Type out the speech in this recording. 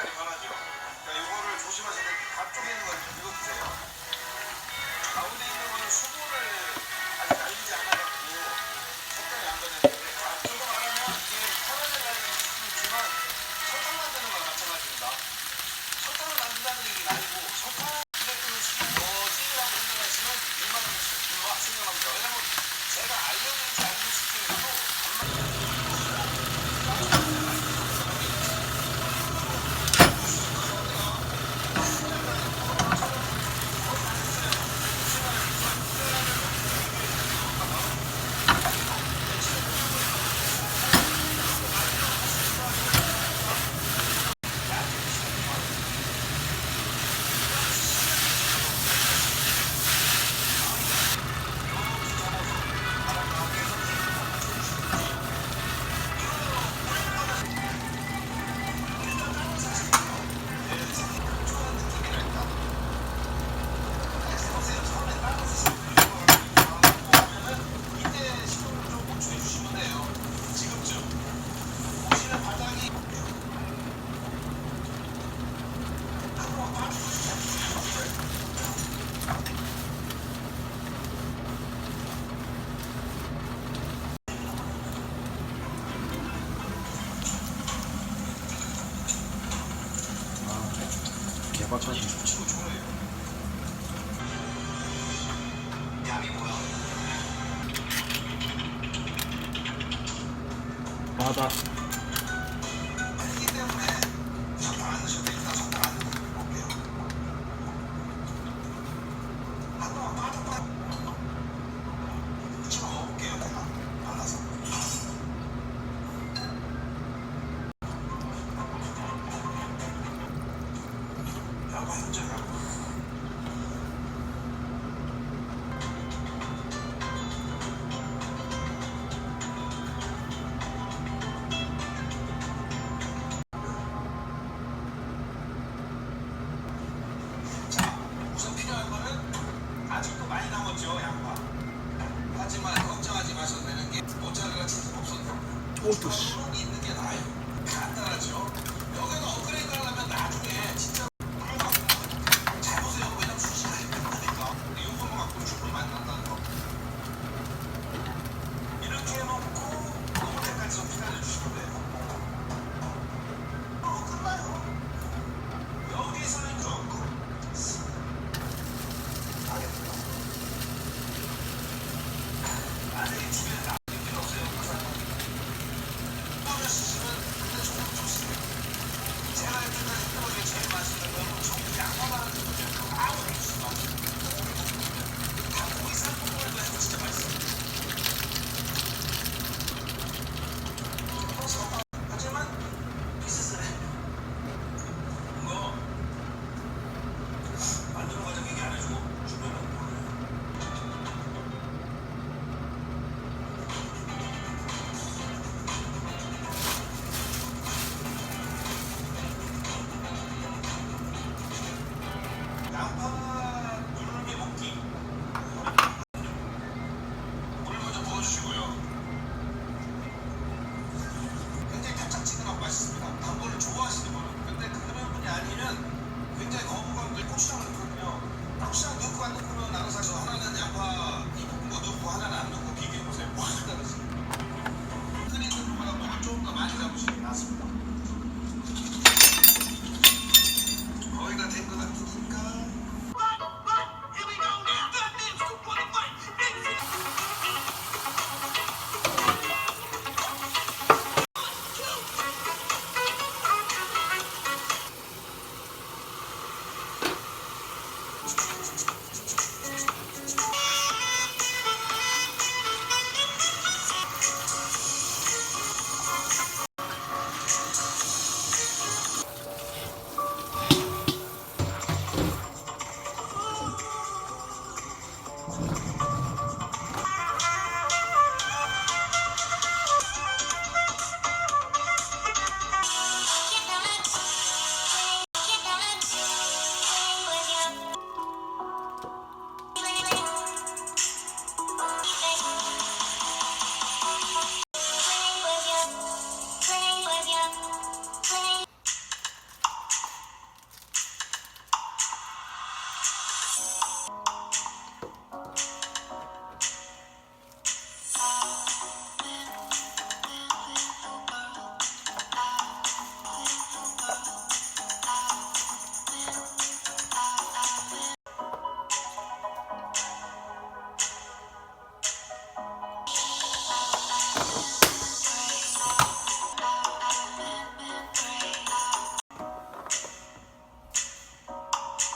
색깔이 변하죠. 그러니까 이거를 조심하셔야 될 게 앞쪽에 있는 걸 이거 보세요. 가운데 있는 거는 수분을 아직 날리지 않아갖고 색깔이 안 변했는데 앞쪽으로 말하면 이게 카라멜 날리기 있지만 설탕 만드는 거랑 마찬가지입니다. 설탕을 만든다는 얘기는 아니고 설탕 이랬던 음식이 뭐지라고 생각하시면 민망한 음식으로 생각합니다. 왜냐면 제가 알려드리지 않은 음식 중에서도 개박하지. 양이 뭐야? 바다. 아니기 때문에 설탕 안 넣으셔도 됩니다. 설탕 안 넣으면 볼게요. 한번 빠져. 찍어 먹어볼게요. 제가 발라서. 야구 현재 야구. 자, 우선 필요한 거는 아직도 많이 남았죠, 양파. 하지만 걱정하지 마셔도 되는 게 모짜렐라 치즈가 없어도 됩니다. 오또 씨.